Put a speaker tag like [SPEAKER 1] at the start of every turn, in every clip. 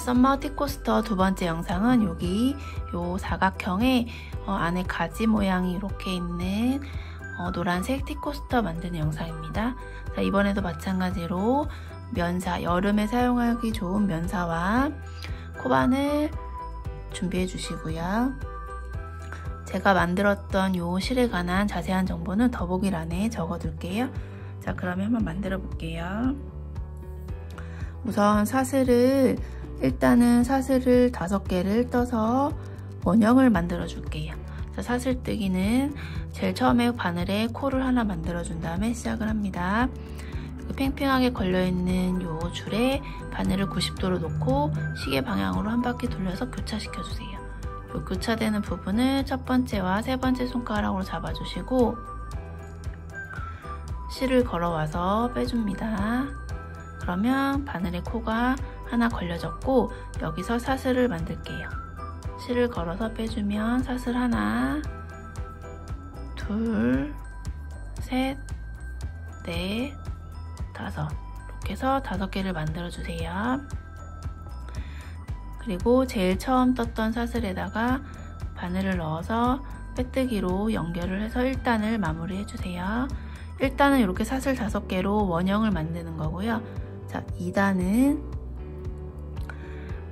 [SPEAKER 1] 썸머 티코스터 두 번째 영상은 여기 요 사각형에 안에 가지 모양이 이렇게 있는 노란색 티코스터 만드는 영상입니다. 자, 이번에도 마찬가지로 면사, 여름에 사용하기 좋은 면사와 코바늘 준비해 주시고요. 제가 만들었던 요 실에 관한 자세한 정보는 더보기란에 적어둘게요. 자, 그러면 한번 만들어 볼게요. 우선 일단은 사슬을 5개를 떠서 원형을 만들어 줄게요. 자, 사슬뜨기는 제일 처음에 바늘에 코를 하나 만들어 준 다음에 시작을 합니다. 팽팽하게 걸려있는 요 줄에 바늘을 90도로 놓고 시계 방향으로 한 바퀴 돌려서 교차시켜 주세요. 요 교차되는 부분을 첫 번째와 세 번째 손가락으로 잡아주시고 실을 걸어와서 빼줍니다. 그러면 바늘에 코가 하나 걸려졌고 여기서 사슬을 만들게요. 실을 걸어서 빼주면 사슬 하나, 둘, 셋, 넷, 다섯, 이렇게 해서 5개를 만들어 주세요. 그리고 제일 처음 떴던 사슬에다가 바늘을 넣어서 빼뜨기로 연결을 해서 1단을 마무리 해주세요. 1단은 이렇게 사슬 5개로 원형을 만드는 거고요. 자, 2단은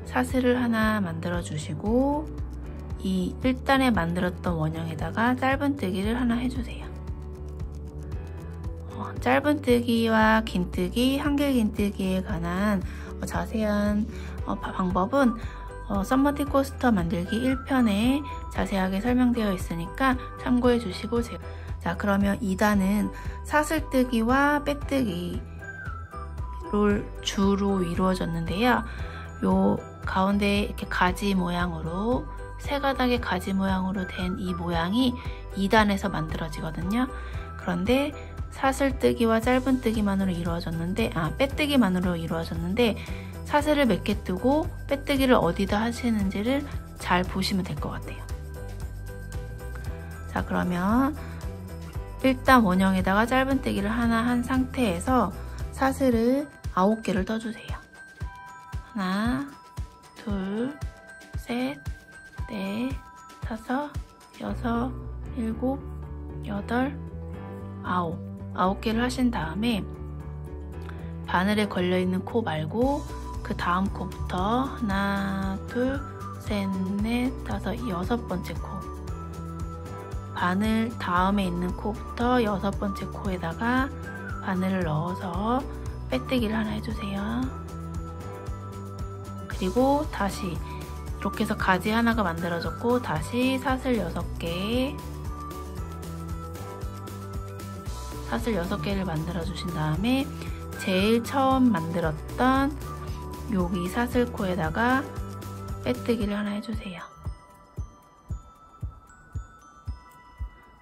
[SPEAKER 1] 사슬을 하나 만들어 주시고 이 1단에 만들었던 원형에다가 짧은뜨기를 하나 해주세요. 짧은뜨기와 긴뜨기, 한길긴뜨기에 관한 자세한 방법은 썸머 티코스터 만들기 1편에 자세하게 설명되어 있으니까 참고해 주시고 자, 그러면 2단은 사슬뜨기와 빼뜨기를 주로 이루어졌는데요. 요 가운데 이렇게 가지 모양으로 세 가닥의 가지 모양으로 된 이 모양이 2단에서 만들어지거든요. 그런데 사슬뜨기와 짧은뜨기만으로 이루어졌는데 빼뜨기만으로 이루어졌는데 사슬을 몇 개 뜨고 빼뜨기를 어디다 하시는지를 잘 보시면 될 것 같아요. 자, 그러면 일단 원형에다가 짧은뜨기를 하나 한 상태에서 사슬을 9개를 떠주세요. 하나, 둘, 셋, 넷, 다섯, 여섯, 일곱, 여덟, 아홉. 9개를 하신 다음에 바늘에 걸려있는 코 말고 그 다음 코부터 하나, 둘, 셋, 넷, 다섯, 6번째 코. 바늘 다음에 있는 코부터 6번째 코에다가 바늘을 넣어서 빼뜨기를 하나 해주세요. 그리고 다시 이렇게 해서 가지 하나가 만들어졌고 다시 사슬 6개, 사슬 6개를 만들어 주신 다음에 제일 처음 만들었던 여기 사슬코에다가 빼뜨기를 하나 해주세요.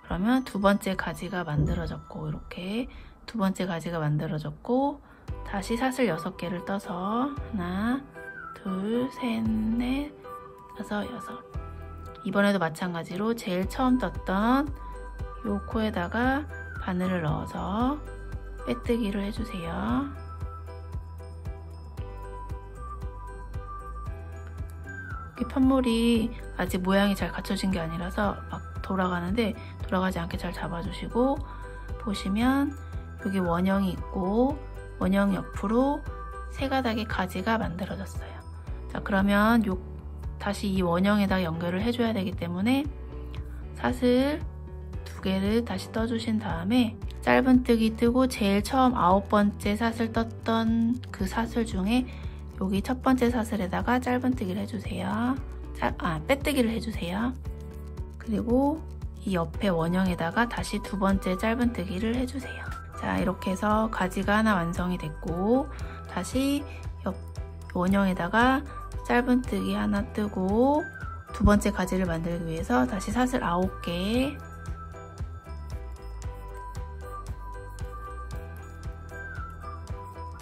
[SPEAKER 1] 그러면 두 번째 가지가 만들어졌고 이렇게 두 번째 가지가 만들어졌고 다시 사슬 6개를 떠서 하나, 둘, 셋, 넷, 다섯, 여섯. 이번에도 마찬가지로 제일 처음 떴던 요 코에다가 바늘을 넣어서 빼뜨기를 해주세요. 이렇게 편물이 아직 모양이 잘 갖춰진 게 아니라서 막 돌아가는데 돌아가지 않게 잘 잡아주시고 보시면 여기 원형이 있고 원형 옆으로 세 가닥의 가지가 만들어졌어요. 자, 그러면 다시 이 원형에다 연결을 해줘야 되기 때문에 사슬 2개를 다시 떠주신 다음에 짧은뜨기 뜨고 제일 처음 9번째 사슬 떴던 그 사슬 중에 여기 첫 번째 사슬에다가 짧은뜨기를 해주세요. 빼뜨기를 해주세요. 그리고 이 옆에 원형에다가 다시 두 번째 짧은뜨기를 해주세요. 자, 이렇게 해서 가지가 하나 완성이 됐고 다시 옆 원형에다가 짧은뜨기 하나 뜨고 두 번째 가지를 만들기 위해서 다시 사슬 9개,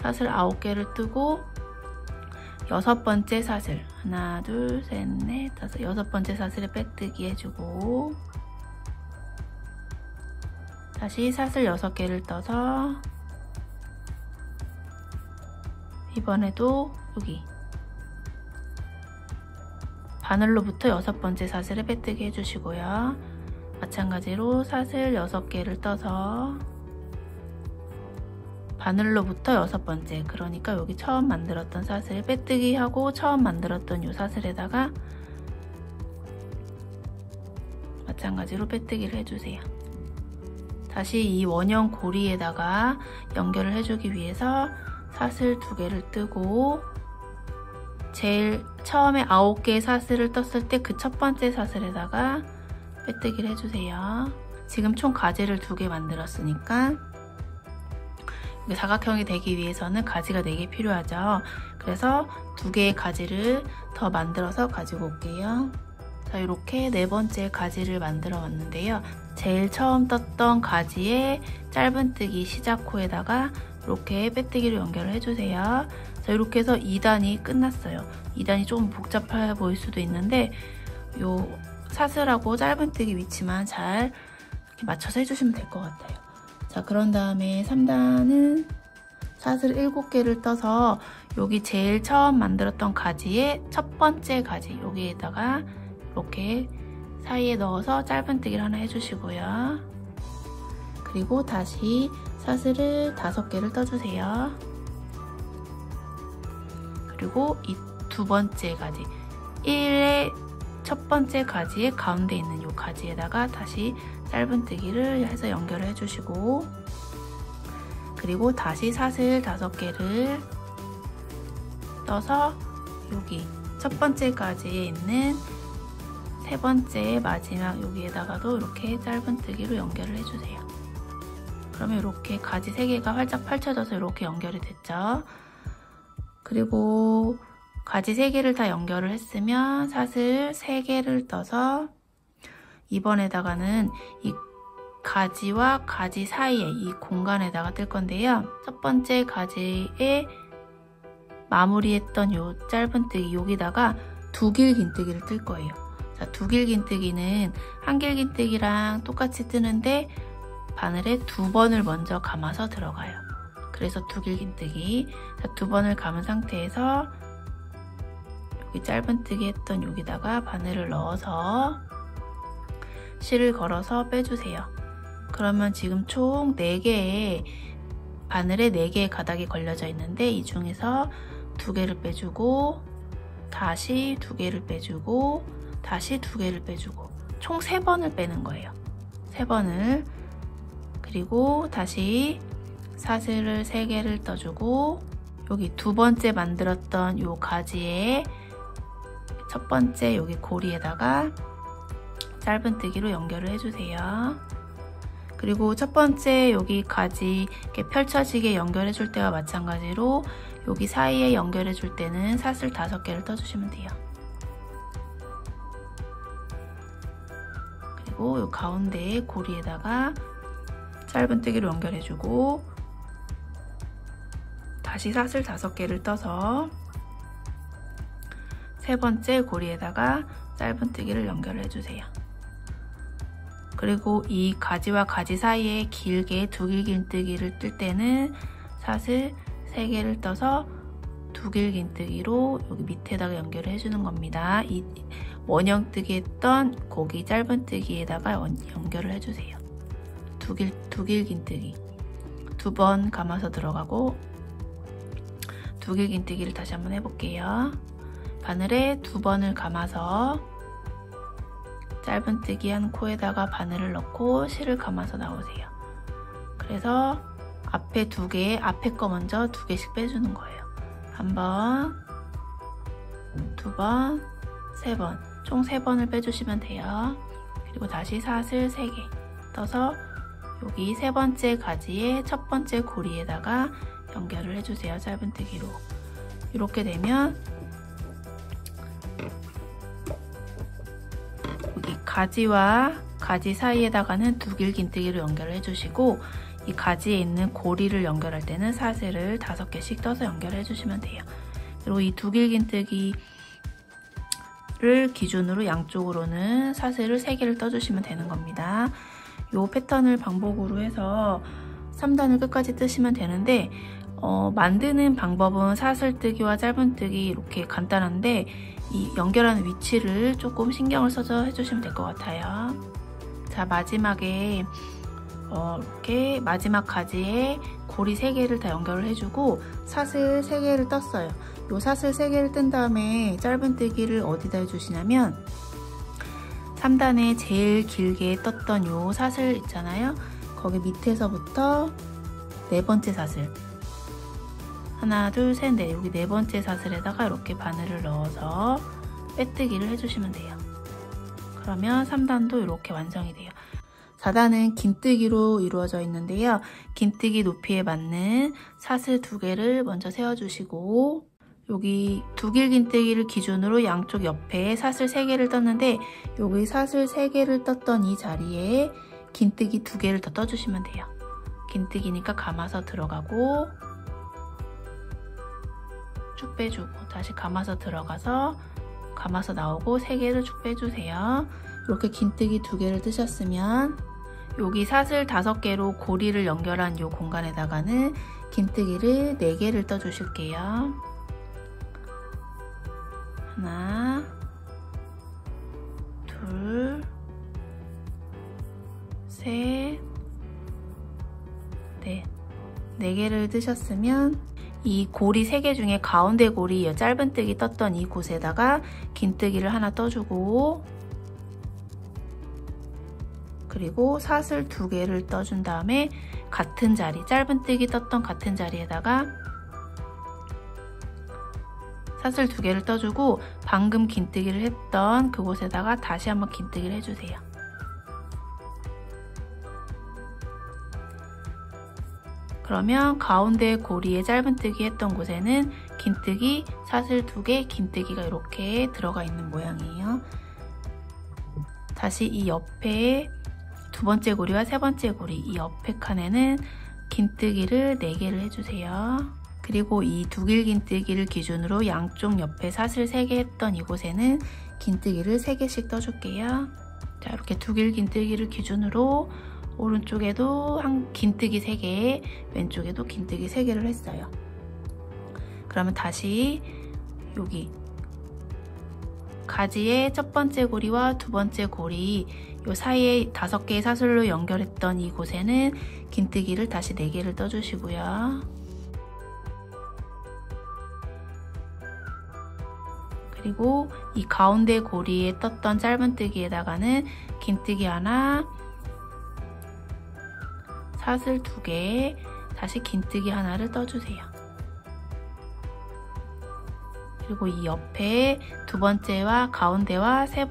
[SPEAKER 1] 사슬 9개를 뜨고 6번째 사슬 하나, 둘, 셋, 넷, 다섯, 6번째 사슬에 빼뜨기 해주고 다시 사슬 6개를 떠서 이번에도 여기 바늘로부터 6번째 사슬에 빼뜨기 해주시고요. 마찬가지로 사슬 6개를 떠서 바늘로부터 6번째, 그러니까 여기 처음 만들었던 사슬 빼뜨기 하고 처음 만들었던 이 사슬에다가 마찬가지로 빼뜨기를 해주세요. 다시 이 원형 고리에다가 연결을 해주기 위해서 사슬 2개를 뜨고 제일 처음에 9개의 사슬을 떴을 때 그 첫 번째 사슬에다가 빼뜨기를 해주세요. 지금 총 가지를 2개 만들었으니까 사각형이 되기 위해서는 가지가 4개 필요하죠. 그래서 2개의 가지를 더 만들어서 가지고 올게요. 자, 이렇게 4번째 가지를 만들어 왔는데요. 제일 처음 떴던 가지의 짧은뜨기 시작코에다가 이렇게 빼뜨기를 연결을 해주세요. 자, 이렇게 해서 2단이 끝났어요. 2단이 조금 복잡해 보일 수도 있는데 요 사슬하고 짧은뜨기 위치만 잘 이렇게 맞춰서 해주시면 될 것 같아요. 자, 그런 다음에 3단은 사슬 7개를 떠서 여기 제일 처음 만들었던 가지의 첫 번째 가지 여기에다가 이렇게 사이에 넣어서 짧은뜨기를 하나 해주시고요. 그리고 다시 사슬을 5개를 떠주세요. 그리고 이 2번째 가지 1의 첫 번째 가지의 가운데 있는 이 가지에다가 다시 짧은뜨기를 해서 연결을 해주시고, 그리고 다시 사슬 5개를 떠서 여기 첫 번째 가지에 있는 3번째 마지막 여기에다가도 이렇게 짧은뜨기로 연결을 해주세요. 그러면 이렇게 가지 3개가 활짝 펼쳐져서 이렇게 연결이 됐죠. 그리고 가지 3개를 다 연결을 했으면 사슬 3개를 떠서 이번에다가는 이 가지와 가지 사이에 이 공간에다가 뜰 건데요. 첫 번째 가지에 마무리했던 요 짧은뜨기 여기다가 2길긴뜨기를 뜰 거예요. 자, 2길긴뜨기는 한길긴뜨기랑 똑같이 뜨는데 바늘에 2번을 먼저 감아서 들어가요. 그래서 2길긴뜨기. 자, 2번을 감은 상태에서 여기 짧은뜨기 했던 여기다가 바늘을 넣어서 실을 걸어서 빼주세요. 그러면 지금 총 4개의 바늘에 4개의 가닥이 걸려져 있는데 이 중에서 2개를 빼주고 다시 2개를 빼주고 다시 2개를 빼주고 총 3번을 빼는 거예요. 3번을. 그리고 다시 사슬을 3개를 떠주고 여기 2번째 만들었던 요 가지에 첫 번째 여기 고리에다가 짧은뜨기로 연결을 해주세요. 그리고 첫 번째 여기 가지 이렇게 펼쳐지게 연결해 줄 때와 마찬가지로 여기 사이에 연결해 줄 때는 사슬 5개를 떠주시면 돼요. 그리고 이 가운데 고리에다가 짧은뜨기로 연결해 주고 다시 사슬 5개를 떠서 3번째 고리에다가 짧은뜨기를 연결해 주세요. 그리고 이 가지와 가지 사이에 길게 2길긴뜨기를 뜰 때는 사슬 3개를 떠서 2길긴뜨기로 여기 밑에다가 연결을 해주는 겁니다. 이 원형뜨기 했던 고기 짧은뜨기에다가 연결을 해주세요. 2길긴뜨기 2번 감아서 들어가고 2길긴뜨기를 다시 한번 해볼게요. 바늘에 2번을 감아서 짧은뜨기 한 코에다가 바늘을 넣고 실을 감아서 나오세요. 그래서 앞에 2개, 앞에 거 먼저 2개씩 빼주는 거예요. 1번, 2번, 3번. 총 3번을 빼주시면 돼요. 그리고 다시 사슬 3개 떠서 여기 3번째 가지에 첫 번째 고리에다가 연결을 해주세요. 짧은뜨기로. 이렇게 되면 여기 가지와 가지 사이에다가는 2길긴뜨기로 연결을 해주시고 이 가지에 있는 고리를 연결할 때는 사슬을 5개씩 떠서 연결해 주시면 돼요. 그리고 이 2길긴뜨기를 기준으로 양쪽으로는 사슬을 3개를 떠주시면 되는 겁니다. 이 패턴을 반복으로 해서 3단을 끝까지 뜨시면 되는데 만드는 방법은 사슬뜨기와 짧은뜨기 이렇게 간단한데 이 연결하는 위치를 조금 신경을 써서 해주시면 될 것 같아요. 자, 마지막에 이렇게 마지막 가지에 고리 3개를 다 연결을 해주고 사슬 3개를 떴어요. 요 사슬 3개를 뜬 다음에 짧은뜨기를 어디다 해주시냐면 3단에 제일 길게 떴던 요 사슬 있잖아요. 거기 밑에서부터 4번째 사슬 하나, 둘, 셋, 넷 여기 4번째 사슬에다가 이렇게 바늘을 넣어서 빼뜨기를 해주시면 돼요. 그러면 3단도 이렇게 완성이 돼요. 4단은 긴뜨기로 이루어져 있는데요. 긴뜨기 높이에 맞는 사슬 2개를 먼저 세워주시고 여기 두길 긴뜨기를 기준으로 양쪽 옆에 사슬 3개를 떴는데 여기 사슬 3개를 떴던 이 자리에 긴뜨기 2개를 더 떠주시면 돼요. 긴뜨기니까 감아서 들어가고 쭉 빼주고 다시 감아서 들어가서 감아서 나오고 3개를 쭉 빼주세요. 이렇게 긴뜨기 2개를 뜨셨으면 여기 사슬 5개로 고리를 연결한 이 공간에다가는 긴뜨기를 4개를 떠주실게요. 하나, 둘, 셋, 넷. 4개를 뜨셨으면 이 고리 3개 중에 가운데 고리 짧은뜨기 떴던 이 곳에다가 긴뜨기를 하나 떠주고 그리고 사슬 2개를 떠준 다음에 같은 자리, 짧은뜨기 떴던 같은 자리에다가 사슬 2개를 떠주고 방금 긴뜨기를 했던 그곳에다가 다시 한번 긴뜨기를 해주세요. 그러면 가운데 고리에 짧은뜨기 했던 곳에는 긴뜨기, 사슬 2개, 긴뜨기가 이렇게 들어가 있는 모양이에요. 다시 이 옆에 2번째 고리와 3번째 고리, 이 옆에 칸에는 긴뜨기를 4개를 해주세요. 그리고 이 두길 긴뜨기를 기준으로 양쪽 옆에 사슬 3개 했던 이곳에는 긴뜨기를 3개씩 떠줄게요. 자, 이렇게 두길 긴뜨기를 기준으로 오른쪽에도 긴뜨기 3개, 왼쪽에도 긴뜨기 3개를 했어요. 그러면 다시 여기 가지의 첫 번째 고리와 2번째 고리 요 사이에 5개의 사슬로 연결했던 이곳에는 긴뜨기를 다시 4개를 떠주시고요. 그리고 이 가운데 고리에 떴던 짧은뜨기에다가는 긴뜨기 하나, 사슬 2개, 다시 긴뜨기 하나를 떠주세요. 그리고 이 옆에 2번째와 가운데와 세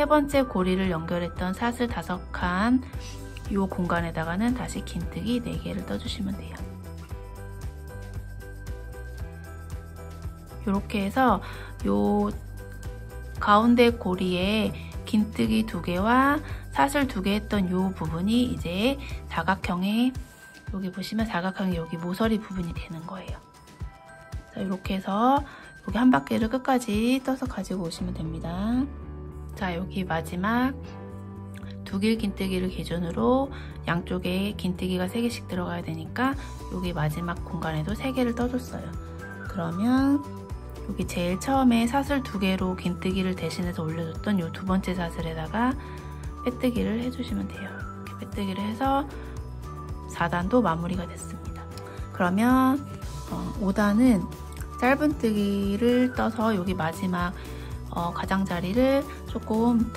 [SPEAKER 1] 번째 고리를 연결했던 사슬 5칸 이 공간에다가는 다시 긴뜨기 4개를 떠주시면 돼요. 이렇게 해서 요 가운데 고리에 긴뜨기 2개와 사슬 2개 했던 요 부분이 이제 사각형의 여기 보시면 사각형의 여기 모서리 부분이 되는 거예요. 자, 이렇게 해서 여기 한 바퀴를 끝까지 떠서 가지고 오시면 됩니다. 자, 여기 마지막 두길 긴뜨기를 기준으로 양쪽에 긴뜨기가 3개씩 들어가야 되니까 여기 마지막 공간에도 3개를 떠줬어요. 그러면 여기 제일 처음에 사슬 2개로 긴뜨기를 대신해서 올려줬던 이 2번째 사슬에다가 빼뜨기를 해주시면 돼요. 이렇게 빼뜨기를 해서 4단도 마무리가 됐습니다. 그러면 5단은 짧은뜨기를 떠서 여기 마지막 가장자리를 조금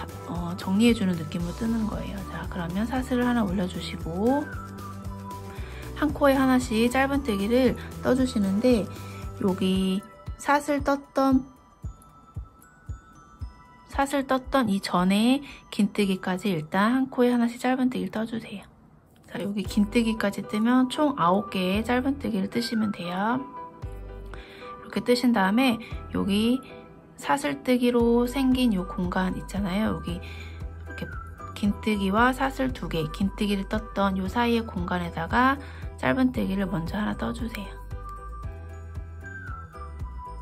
[SPEAKER 1] 정리해주는 느낌으로 뜨는 거예요. 자, 그러면 사슬을 하나 올려주시고 한 코에 하나씩 짧은뜨기를 떠주시는데 여기 사슬 떴던 이 전에 긴뜨기까지 일단 한 코에 하나씩 짧은뜨기를 떠주세요. 자, 여기 긴뜨기까지 뜨면 총 9개의 짧은뜨기를 뜨시면 돼요. 이렇게 뜨신 다음에 여기 사슬뜨기로 생긴 이 공간 있잖아요. 여기 이렇게 긴뜨기와 사슬 2개, 긴뜨기를 떴던 이 사이의 공간에다가 짧은뜨기를 먼저 하나 떠주세요.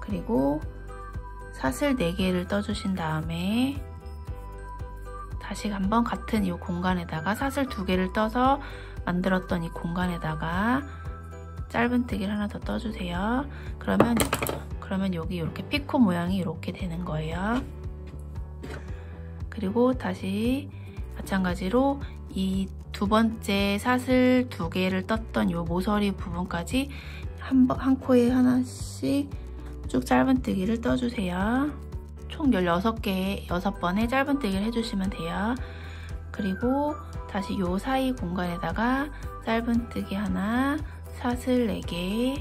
[SPEAKER 1] 그리고 사슬 4개를 떠주신 다음에 다시 한번 같은 이 공간에다가 사슬 2개를 떠서 만들었던 이 공간에다가 짧은뜨기를 하나 더 떠주세요. 그러면 여기 이렇게 피코 모양이 이렇게 되는 거예요. 그리고 다시 마찬가지로 이 두 번째 사슬 2개를 떴던 이 모서리 부분까지 한 코에 하나씩 쭉 짧은뜨기를 떠주세요. 총 16개, 6번의 짧은뜨기를 해주시면 돼요. 그리고 다시 이 사이 공간에다가 짧은뜨기 하나, 사슬 4개,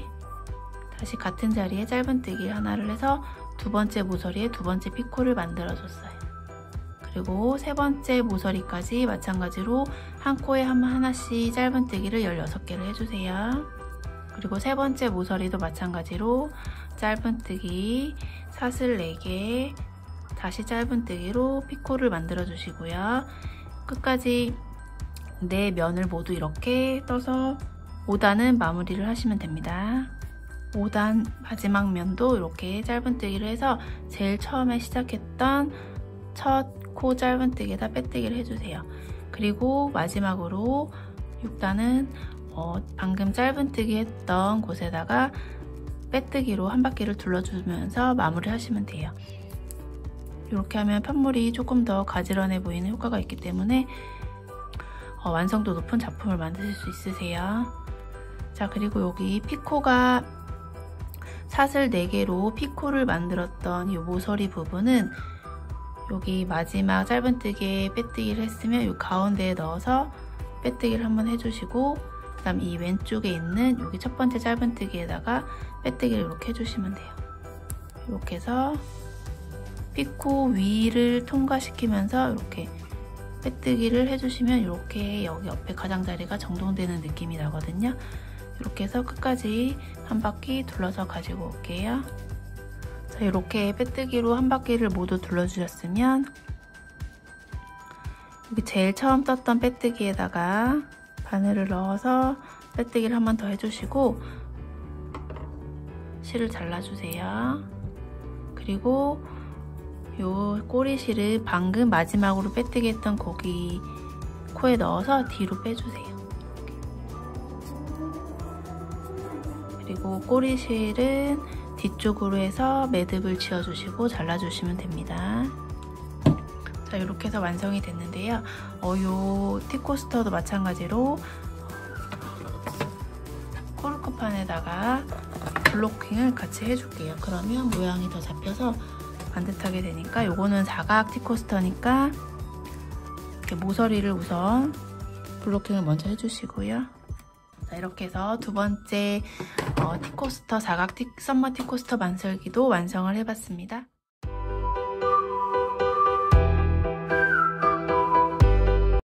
[SPEAKER 1] 다시 같은 자리에 짧은뜨기 하나를 해서 두 번째 모서리에 두 번째 피코를 만들어줬어요. 그리고 세 번째 모서리까지 마찬가지로 한 코에 하나씩 짧은뜨기를 16개를 해주세요. 그리고 세 번째 모서리도 마찬가지로 짧은뜨기, 사슬 4개, 다시 짧은뜨기로 피코를 만들어 주시고요. 끝까지 4면을 모두 이렇게 떠서 5단은 마무리를 하시면 됩니다. 5단 마지막 면도 이렇게 짧은뜨기를 해서 제일 처음에 시작했던 첫 코 짧은뜨기에다 빼뜨기를 해주세요. 그리고 마지막으로 6단은 방금 짧은뜨기 했던 곳에다가 빼뜨기로 한 바퀴를 둘러주면서 마무리를 하시면 돼요. 이렇게 하면 편물이 조금 더 가지런해 보이는 효과가 있기 때문에 완성도 높은 작품을 만드실 수 있으세요. 자, 그리고 여기 피코가 사슬 4개로 피코를 만들었던 이 모서리 부분은 여기 마지막 짧은뜨기에 빼뜨기를 했으면 이 가운데에 넣어서 빼뜨기를 한번 해주시고, 그 다음 이 왼쪽에 있는 여기 첫 번째 짧은뜨기에다가 빼뜨기를 이렇게 해주시면 돼요. 이렇게 해서 피코 위를 통과시키면서 이렇게 빼뜨기를 해주시면 이렇게 여기 옆에 가장자리가 정돈되는 느낌이 나거든요. 이렇게 해서 끝까지 한 바퀴 둘러서 가지고 올게요. 자, 이렇게 빼뜨기로 한 바퀴를 모두 둘러주셨으면 여기 제일 처음 떴던 빼뜨기에다가 바늘을 넣어서 빼뜨기를 한 번 더 해주시고 실을 잘라주세요. 그리고 요 꼬리실을 방금 마지막으로 빼뜨기 했던 거기 코에 넣어서 뒤로 빼주세요. 그리고 꼬리실은 뒤쪽으로 해서 매듭을 지어주시고 잘라주시면 됩니다. 자, 이렇게 해서 완성이 됐는데요. 요 티코스터도 마찬가지로 코르크판에다가 블로킹을 같이 해줄게요. 그러면 모양이 더 잡혀서 반듯하게 되니까, 요거는 사각 티코스터니까 이렇게 모서리를 우선 블로킹을 먼저 해주시고요. 자, 이렇게 해서 두 번째 티코스터 사각 썸머 티코스터 만들기도 완성을 해봤습니다.